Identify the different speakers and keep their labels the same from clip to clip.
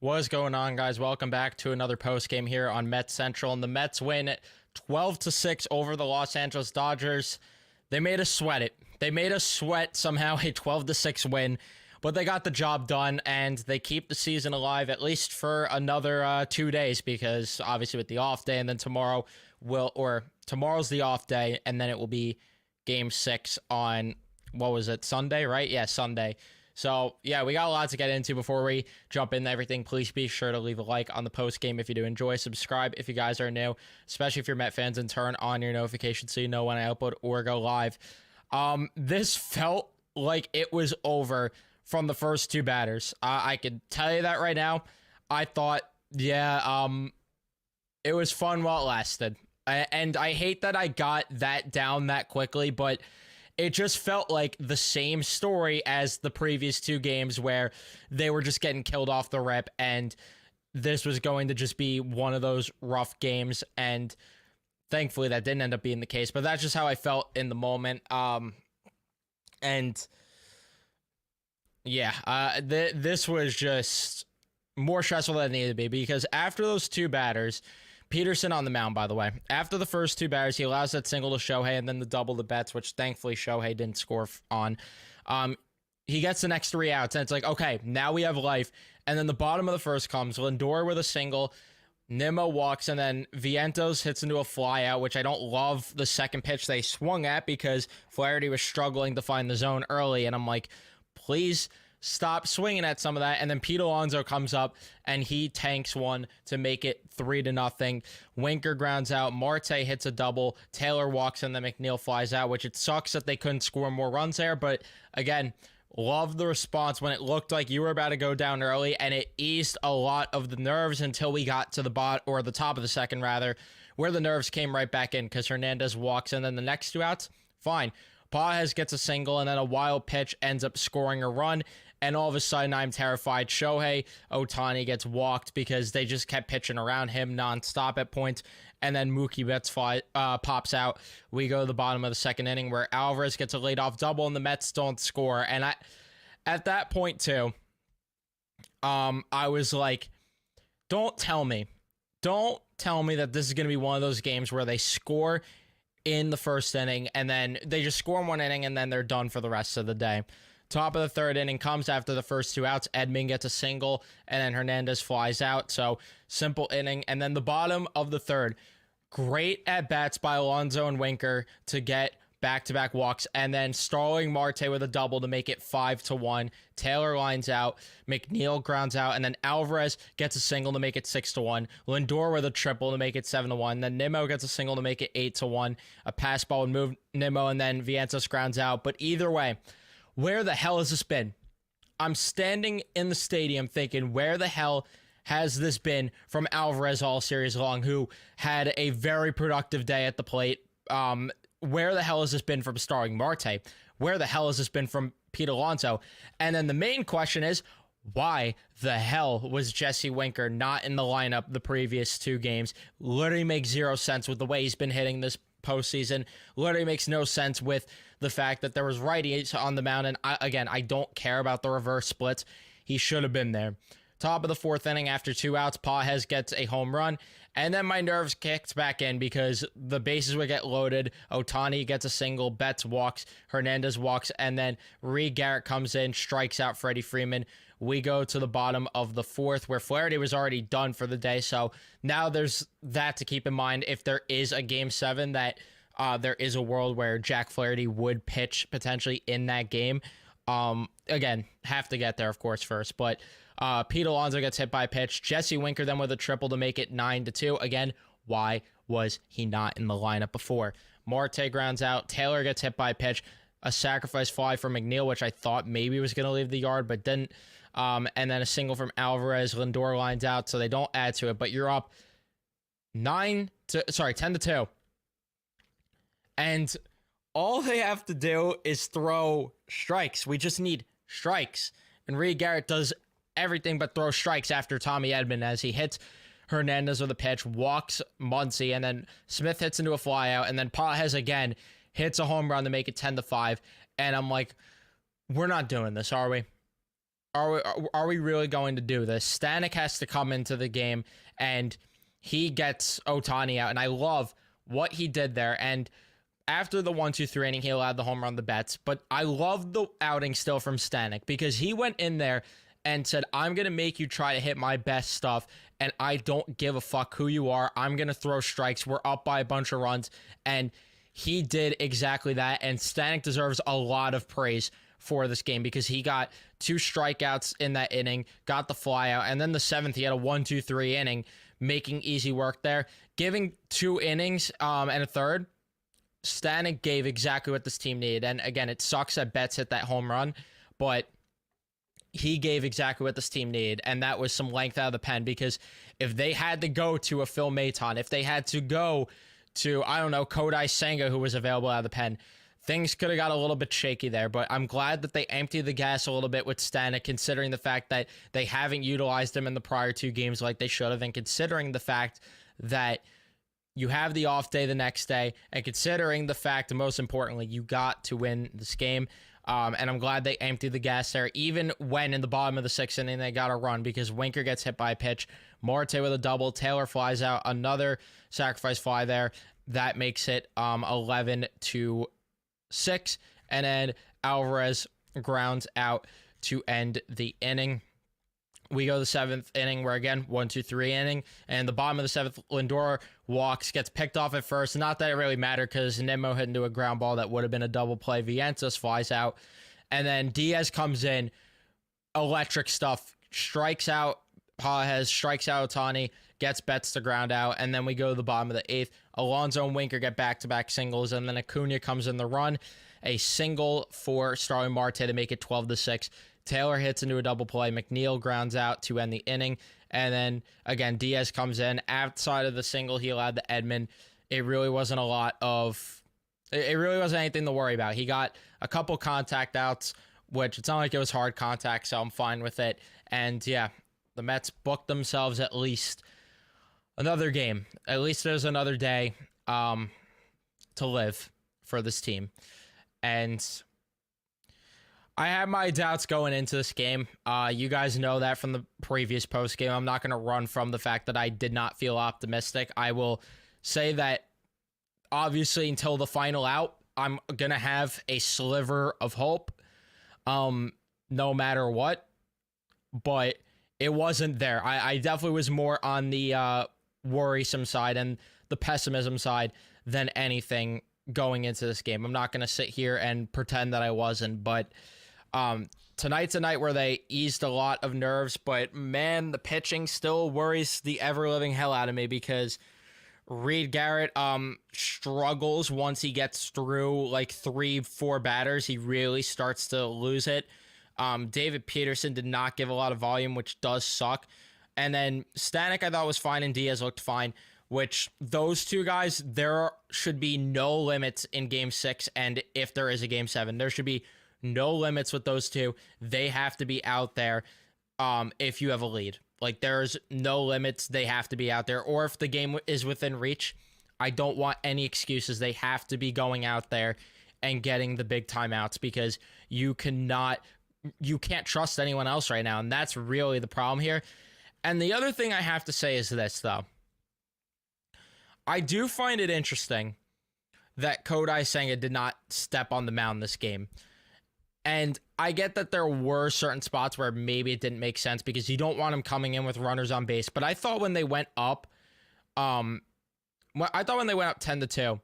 Speaker 1: What is going on, guys? Welcome back to another post game here on Mets Central, and the Mets win 12-6 over the Los Angeles Dodgers. They made us sweat it. They made us sweat somehow a 12-6 win, but they got the job done, and they keep the season alive at least for another 2 days, because obviously with the off day, and then tomorrow's the off day, and then it will be Game 6 on, what was it, Sunday, right? Yeah, Sunday. So, yeah, we got a lot to get into before we jump into everything. Please be sure to leave a like on the post game if you do enjoy. Subscribe if you guys are new, especially if you're Met fans, and turn on your notifications so you know when I upload or go live. This felt like it was over from the first two batters. I could tell you that right now. I thought, it was fun while it lasted. And I hate that I got that down that quickly, but it just felt like the same story as the previous two games where they were just getting killed off the rip, and this was going to just be one of those rough games, and thankfully that didn't end up being the case, but that's just how I felt in the moment. This was just more stressful than it needed to be, because after those two batters, Peterson on the mound, by the way. After the first two batters, he allows that single to Shohei and then the double to Betts, which thankfully Shohei didn't score on. He gets the next three outs, and it's like, okay, now we have life. And then the bottom of the first comes, Lindor with a single, Nimmo walks, and then Vientos hits into a fly out, which I don't love the second pitch they swung at because Flaherty was struggling to find the zone early, and I'm like, please stop swinging at some of that. And then Pete Alonso comes up and he tanks one to make it 3-0. Winker grounds out, Marte hits a double, Taylor walks, and then McNeil flies out, which it sucks that they couldn't score more runs there. But again, love the response when it looked like you were about to go down early, and it eased a lot of the nerves until we got to the top of the second rather, where the nerves came right back in because Hernandez walks, and then the next two outs, fine. Pages gets a single, and then a wild pitch ends up scoring a run. And all of a sudden, I'm terrified. Shohei Ohtani gets walked because they just kept pitching around him nonstop at points. And then Mookie Betts pops out. We go to the bottom of the second inning where Alvarez gets a leadoff double and the Mets don't score. And at that point, too, I was like, don't tell me that this is going to be one of those games where they score in the first inning and then they just score in one inning and then they're done for the rest of the day. Top of the third inning comes after the first two outs. Edman gets a single, and then Hernandez flies out. So, simple inning. And then the bottom of the third, great at-bats by Alonso and Winker to get back-to-back walks, and then Starling Marte with a double to make it 5-1. Taylor lines out, McNeil grounds out, and then Alvarez gets a single to make it 6-1. Lindor with a triple to make it 7-1. Then Nimmo gets a single to make it 8-1. A pass ball would move Nimmo, and then Vientos grounds out. But either way, where the hell has this been? I'm standing in the stadium thinking, where the hell has this been from Alvarez all series long, who had a very productive day at the plate? Where the hell has this been from Starling Marte? Where the hell has this been from Pete Alonso? And then the main question is, why the hell was Jesse Winker not in the lineup the previous two games? Literally makes zero sense with the way he's been hitting this postseason. Literally makes no sense with the fact that there was righties on the mound, and I don't care about the reverse splits. He should have been there. Top of the fourth inning, after two outs, Pages gets a home run, and then my nerves kicked back in because the bases would get loaded. Ohtani gets a single, Betts walks, Hernandez walks, and then Reed Garrett comes in, strikes out Freddie Freeman. We go to the bottom of the fourth where Flaherty was already done for the day, so now there's that to keep in mind. If there is a Game 7, that there is a world where Jack Flaherty would pitch potentially in that game. Again, have to get there, of course, first, but Pete Alonso gets hit by a pitch. Jesse Winker then with a triple to make it 9-2. Again, why was he not in the lineup before? Marte grounds out. Taylor gets hit by a pitch. A sacrifice fly from McNeil, which I thought maybe was going to leave the yard, but didn't. And then a single from Alvarez. Lindor lines out, so they don't add to it, but you're up 10-2. And all they have to do is throw strikes. We just need strikes. And Reed Garrett does everything but throw strikes after Tommy Edman as he hits Hernandez with a pitch, walks Muncy, and then Smith hits into a flyout, and then Pages again hits a home run to make it 10-5. And I'm like, we're not doing this, are we? are we really going to do this? Stanek has to come into the game, and he gets Ohtani out, and I love what he did there. And after the 1-2-3 inning, he allowed the home run, the Betts. But I love the outing still from Stanek because he went in there and said, I'm going to make you try to hit my best stuff, and I don't give a fuck who you are. I'm going to throw strikes. We're up by a bunch of runs, and he did exactly that, and Stanek deserves a lot of praise for this game because he got 2 strikeouts in that inning, got the flyout, and then the 7th, he had a 1-2-3 inning, making easy work there. Giving 2 innings and a third, Stanek gave exactly what this team needed. And again, it sucks that Betts hit that home run, but he gave exactly what this team needed, and that was some length out of the pen, because if they had to go to a Phil Maton, if they had to go to, I don't know, Kodai Senga, who was available out of the pen, things could have got a little bit shaky there. But I'm glad that they emptied the gas a little bit with Stanek, considering the fact that they haven't utilized him in the prior 2 games like they should have, and considering the fact that you have the off day the next day, and considering the fact, most importantly, you got to win this game. And I'm glad they emptied the gas there, even when in the bottom of the 6th inning they got a run, because Winker gets hit by a pitch, Marte with a double, Taylor flies out, another sacrifice fly there. That makes it 11-6, and then Alvarez grounds out to end the inning. We go to the 7th inning, where again, 1-2-3 inning, and the bottom of the 7th, Lindor walks, gets picked off at first. Not that it really mattered, because Nimmo hit into a ground ball that would have been a double play. Vientos flies out, and then Diaz comes in, electric stuff, strikes out Pages, strikes out Ohtani, gets Betts to ground out, and then we go to the bottom of the 8th. Alonso and Winker get back-to-back singles, and then Acuna comes in the run, a single for Starling Marte to make it 12-6. Taylor hits into a double play. McNeil grounds out to end the inning. And then, again, Diaz comes in. Outside of the single he allowed to Edman, it really wasn't anything to worry about. He got a couple contact outs, which it's not like it was hard contact, so I'm fine with it. And, yeah, the Mets booked themselves at least another game. At least there's another day to live for this team. And I had my doubts going into this game. You guys know that from the previous post game. I'm not going to run from the fact that I did not feel optimistic. I will say that obviously until the final out, I'm going to have a sliver of hope, no matter what. But it wasn't there. I definitely was more on the worrisome side and the pessimism side than anything going into this game. I'm not going to sit here and pretend that I wasn't, but tonight's a night where they eased a lot of nerves, but man, the pitching still worries the ever-living hell out of me, because Reed Garrett struggles once he gets through like 3-4 batters. He really starts to lose it. David Peterson did not give a lot of volume, which does suck. And then Stanek I thought was fine, and Diaz looked fine, which those 2 guys, there should be no limits in Game 6, and if there is a Game 7, there should be no limits with those 2. They have to be out there if you have a lead. Like, there's no limits. They have to be out there. Or if the game is within reach, I don't want any excuses. They have to be going out there and getting the big timeouts, because you can't trust anyone else right now, and that's really the problem here. And the other thing I have to say is this, though. I do find it interesting that Kodai Senga did not step on the mound this game. And I get that there were certain spots where maybe it didn't make sense, because you don't want him coming in with runners on base. But I thought when they went up, 10-2,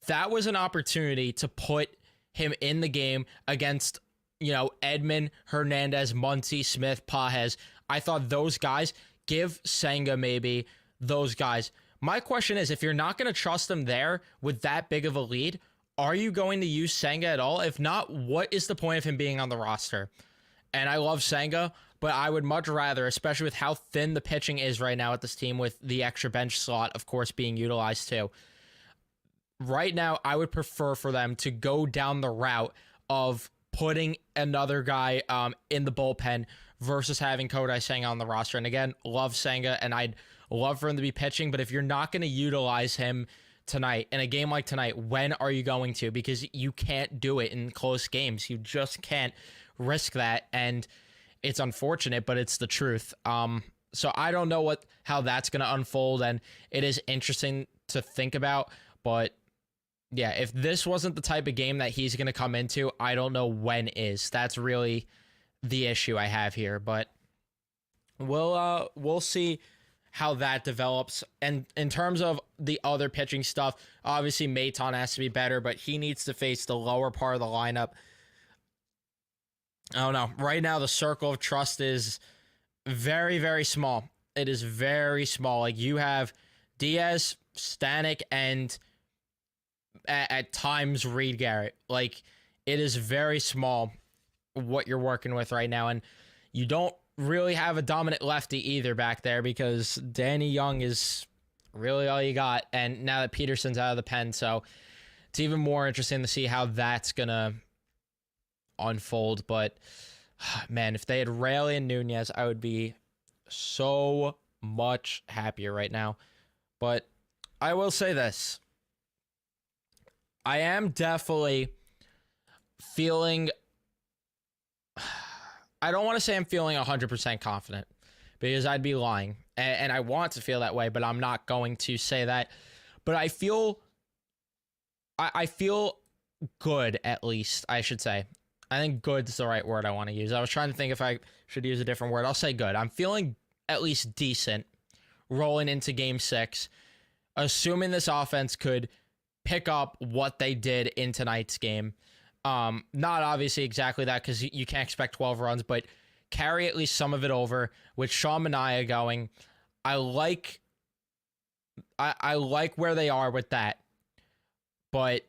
Speaker 1: that was an opportunity to put him in the game against, Edman, Hernandez, Muncy, Smith, Pages. I thought those guys, give Senga maybe those guys. My question is, if you're not going to trust him there with that big of a lead, are you going to use Senga at all? If not, what is the point of him being on the roster? And I love Senga, but I would much rather, especially with how thin the pitching is right now at this team, with the extra bench slot, of course, being utilized too. Right now, I would prefer for them to go down the route of putting another guy in the bullpen versus having Kodai Senga on the roster. And again, love Senga, and I'd love for him to be pitching, but if you're not going to utilize him tonight, in a game like tonight, when are you going to? Because you can't do it in close games. You just can't risk that. And it's unfortunate, but it's the truth. So I don't know how that's going to unfold, and it is interesting to think about. But yeah, if this wasn't the type of game that he's going to come into, I don't know when is. That's really the issue I have here. But we'll see how that develops. And in terms of the other pitching stuff, obviously Maton has to be better, but he needs to face the lower part of the lineup. I don't know. Right now, the circle of trust is very, very small. It is very small. Like, you have Diaz, Stanek, and at times Reed Garrett. Like, it is very small what you're working with right now. And you don't really have a dominant lefty either back there, because Danny Young is really all you got. And now that Peterson's out of the pen, so it's even more interesting to see how that's going to unfold. But man, if they had Rayleigh and Nunez, I would be so much happier right now. But I will say this. I am definitely feeling, I don't want to say I'm feeling 100% confident, because I'd be lying. And I want to feel that way, but I'm not going to say that. But I feel good, at least, I should say. I think good's the right word I want to use. I was trying to think if I should use a different word. I'll say good. I'm feeling at least decent rolling into Game 6, assuming this offense could pick up what they did in tonight's game. Not obviously exactly that, because you can't expect 12 runs, but carry at least some of it over with Sean Manaea going. I like where they are with that. But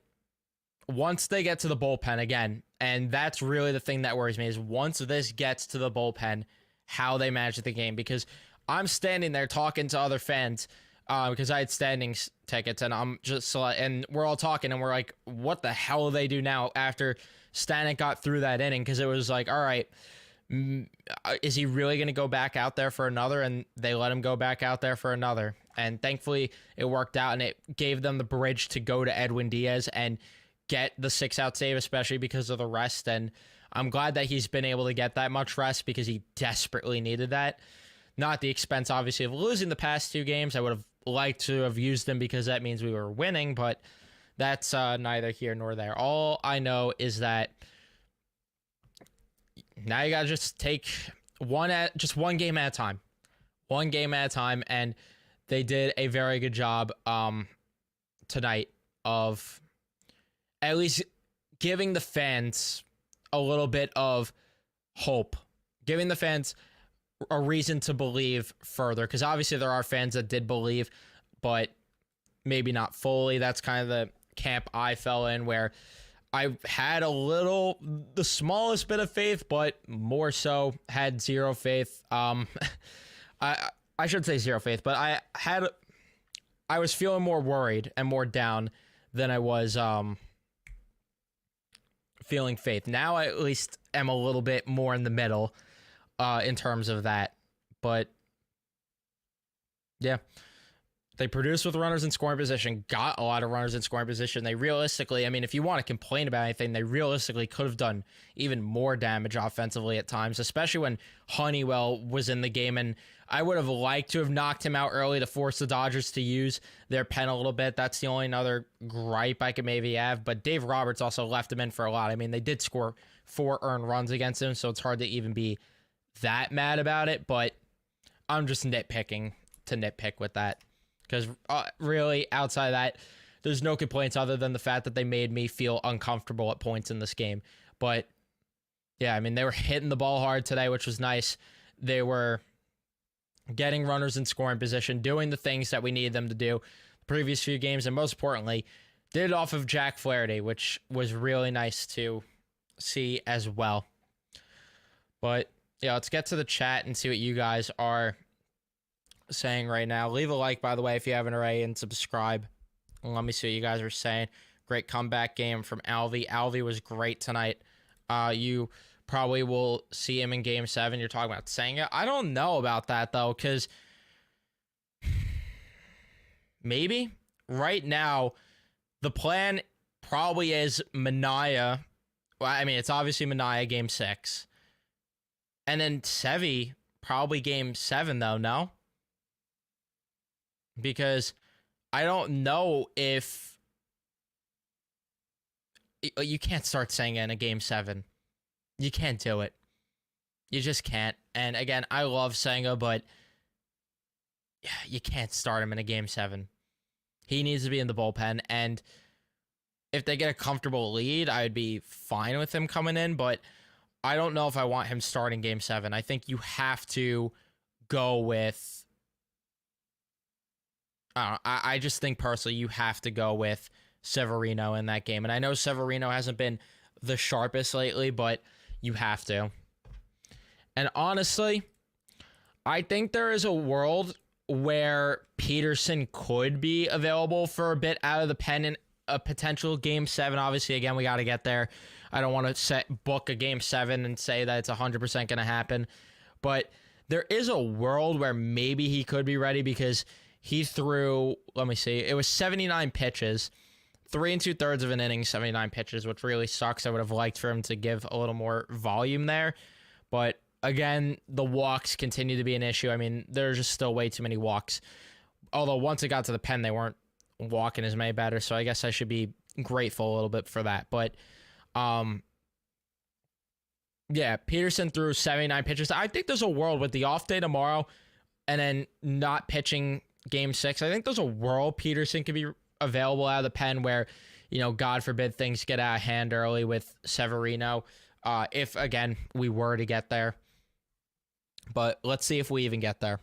Speaker 1: once they get to the bullpen again, and that's really the thing that worries me, is once this gets to the bullpen, how they manage the game. Because I'm standing there talking to other fans, because I had standings tickets, and I'm just, and we're all talking, and we're like, what the hell do they do now after Stanek got through that inning? Because it was like, all right, is he really going to go back out there for another? And they let him go back out there for another. And thankfully it worked out, and it gave them the bridge to go to Edwin Diaz and get the 6-out save, especially because of the rest. And I'm glad that he's been able to get that much rest, because he desperately needed that. Not at the expense, obviously, of losing the past 2 games. I would have liked to have used them, because that means we were winning, but that's neither here nor there. All I know is that now you got to just take one game at a time. One game at a time, and they did a very good job tonight of at least giving the fans a little bit of hope, giving the fans a reason to believe further, because obviously there are fans that did believe, but maybe not fully. That's kind of the camp I fell in, where I had the smallest bit of faith, but more so had zero faith. I should say zero faith, but I was feeling more worried and more down than I was feeling faith. Now I at least am a little bit more in the middle in terms of that. But yeah, they produced with runners in scoring position, got a lot of runners in scoring position. They realistically, I mean, if you want to complain about anything, they realistically could have done even more damage offensively at times, especially when Honeywell was in the game. And I would have liked to have knocked him out early to force the Dodgers to use their pen a little bit. That's the only other gripe I could maybe have. But Dave Roberts also left him in for a lot. I mean, they did score 4 earned runs against him, so it's hard to even be that mad about it. But I'm just nitpicking to nitpick with that. Because really, outside of that, there's no complaints other than the fact that they made me feel uncomfortable at points in this game. But yeah, I mean, they were hitting the ball hard today, which was nice. They were getting runners in scoring position, doing the things that we needed them to do the previous few games, and most importantly, did it off of Jack Flaherty, which was really nice to see as well. But yeah, let's get to the chat and see what you guys are saying right now. Leave a like, by the way, if you haven't already, and subscribe. Let me see what you guys are saying. Great comeback game from Alvy. Alvy was great tonight. You probably will see him in Game 7. You're talking about Senga. I don't know about that, though, because maybe right now the plan probably is Manaea. Well, I mean, it's obviously Manaea Game 6. And then Sevy, probably game 7, though, no? Because I don't know if you can't start Senga in a game 7. You can't do it. You just can't. And again, I love Senga, but you can't start him in a game 7. He needs to be in the bullpen. And if they get a comfortable lead, I'd be fine with him coming in, but I don't know if I want him starting game 7. I think you have to go with... I just think personally you have to go with Severino in that game. And I know Severino hasn't been the sharpest lately, but you have to. And honestly, I think there is a world where Peterson could be available for a bit out of the pen in a potential game 7. Obviously, again, we got to get there. I don't want to book a game 7 and say that it's 100% going to happen. But there is a world where maybe he could be ready because he threw, let me see, it was 79 pitches, 3 2/3 of an inning, 79 pitches, which really sucks. I would have liked for him to give a little more volume there. But again, the walks continue to be an issue. I mean, there's just still way too many walks. Although once it got to the pen, they weren't walking as many batters, so I guess I should be grateful a little bit for that. But, yeah, Peterson threw 79 pitches. I think there's a world with the off day tomorrow and then not pitching game 6. I think there's a world Peterson could be available out of the pen where, God forbid things get out of hand early with Severino. If, again, we were to get there. But let's see if we even get there.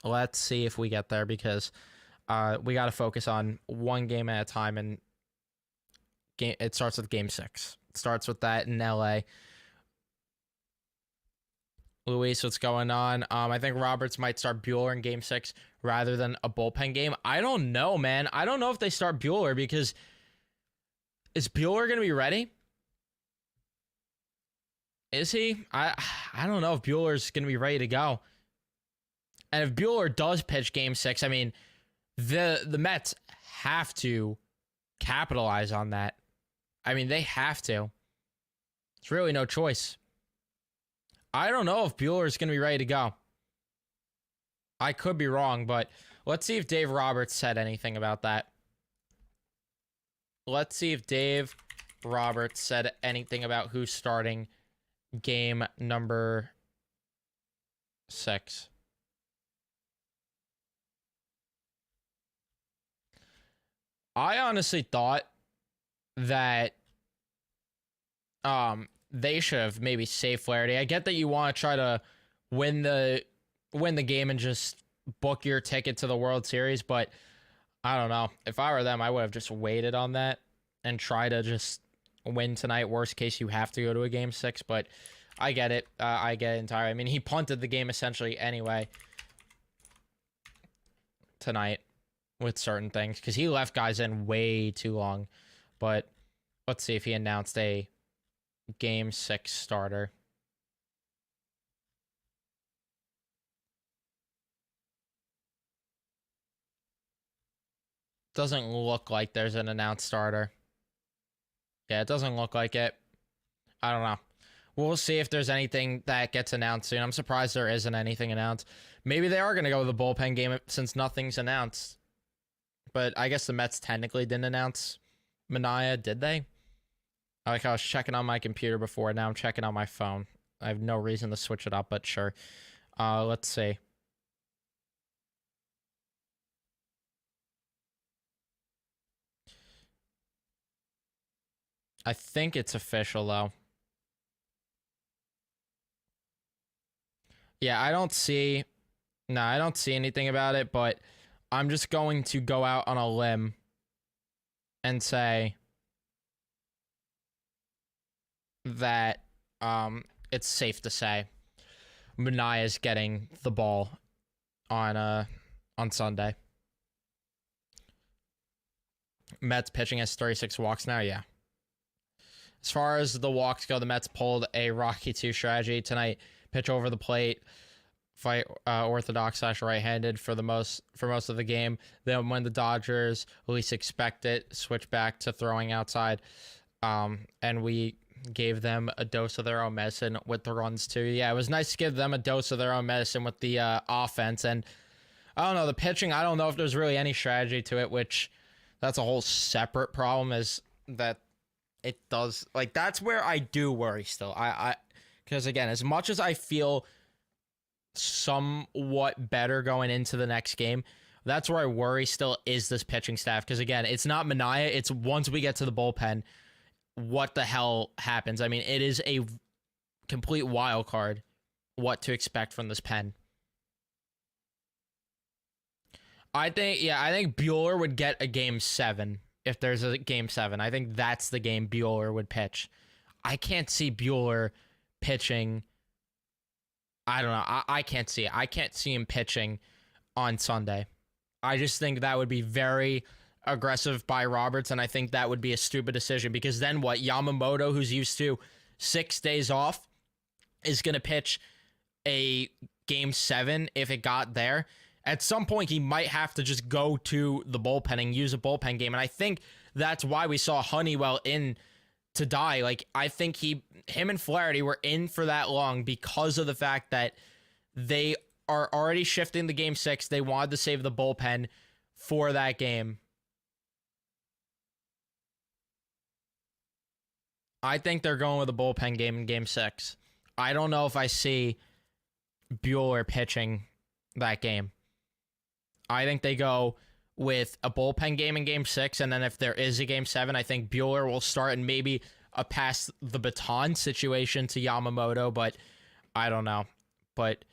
Speaker 1: Let's see if we get there because we got to focus on one game at a time. And it starts with game 6. It starts with that in LA. Luis, what's going on? I think Roberts might start Buehler in game 6 rather than a bullpen game. I don't know, man. I don't know if they start Buehler because is Buehler going to be ready? Is he? I don't know if Buehler's going to be ready to go. And if Buehler does pitch game 6, I mean, the Mets have to capitalize on that. I mean, they have to. It's really no choice. I don't know if Buehler's going to be ready to go. I could be wrong, but let's see if Dave Roberts said anything about that. Let's see if Dave Roberts said anything about who's starting game number 6. I honestly thought that they should have maybe saved Flaherty. I get that you want to try to win the game and just book your ticket to the World Series, but I don't know. If I were them, I would have just waited on that and try to just win tonight. Worst case, you have to go to a game 6, but I get it. I get it entirely. I mean, he punted the game essentially anyway tonight with certain things because he left guys in way too long. But let's see if he announced a game 6 starter. Doesn't look like there's an announced starter. Yeah, it doesn't look like it. I don't know. We'll see if there's anything that gets announced soon. I'm surprised there isn't anything announced. Maybe they are going to go with the bullpen game since nothing's announced. But I guess the Mets technically didn't announce Mania, did they? I was checking on my computer before. Now I'm checking on my phone. I have no reason to switch it up, but sure. Let's see. I think it's official, though. Yeah, I don't see anything about it, but I'm just going to go out on a limb and say that it's safe to say Mania is getting the ball on Sunday. Mets pitching has 36 walks now, yeah. As far as the walks go, the Mets pulled a Rocky 2 strategy tonight. Pitch over the plate, fight orthodox / right-handed for most of the game. Then when the Dodgers least expect it, switch back to throwing outside. And we gave them a dose of their own medicine with the runs too. Yeah, it was nice to give them a dose of their own medicine with the offense. And I don't know, the pitching, I don't know if there's really any strategy to it, which that's a whole separate problem, is that it does, like, that's where I do worry still. Because again, as much as I feel somewhat better going into the next game, that's where I worry still, is this pitching staff. Because again, it's not Mania, it's once we get to the bullpen, what the hell happens? I mean, it is a complete wild card what to expect from this pen. I think Buehler would get a game 7 if there's a game 7. I think that's the game Buehler would pitch. I can't see Buehler pitching. I don't know. I can't see it. I can't see him pitching on Sunday. I just think that would be very aggressive by Roberts, and I think that would be a stupid decision, because then what? Yamamoto, who's used to 6 days off, is going to pitch a game 7 if it got there. At some point, he might have to just go to the bullpen and use a bullpen game, and I think that's why we saw Honeywell in to die. Like, I think him and Flaherty were in for that long because of the fact that they are already shifting the game 6. They wanted to save the bullpen for that game. I think they're going with a bullpen game in game 6. I don't know if I see Buehler pitching that game. I think they go with a bullpen game in game 6, and then if there is a game 7, I think Buehler will start, and maybe a pass the baton situation to Yamamoto, but I don't know. But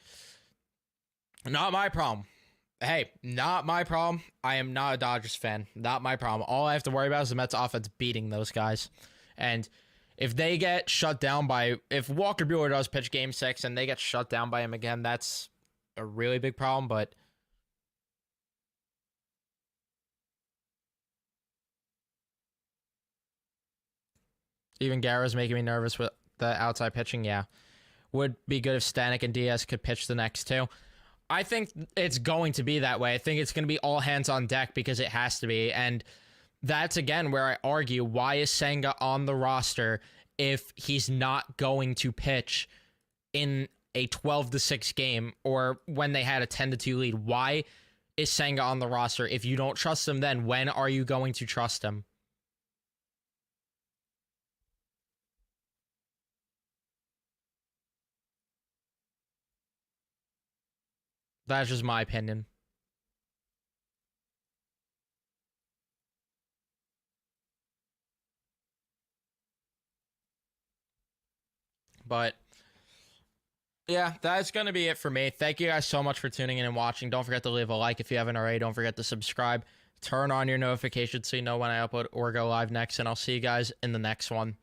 Speaker 1: not my problem. Hey, not my problem. I am not a Dodgers fan. Not my problem. All I have to worry about is the Mets offense beating those guys. And if they get shut down by, if Walker Buehler does pitch game 6 and they get shut down by him again, that's a really big problem. But even Garrett's making me nervous with the outside pitching. Yeah. Would be good if Stanek and Diaz could pitch the next 2. I think it's going to be that way. I think it's going to be all hands on deck because it has to be. And that's, again, where I argue, why is Senga on the roster if he's not going to pitch in a 12-6 game, or when they had a 10-2 lead? Why is Senga on the roster? If you don't trust him, then when are you going to trust him? That's just my opinion. But yeah, that's going to be it for me. Thank you guys so much for tuning in and watching. Don't forget to leave a like if you haven't already. Don't forget to subscribe. Turn on your notifications so you know when I upload or go live next. And I'll see you guys in the next one.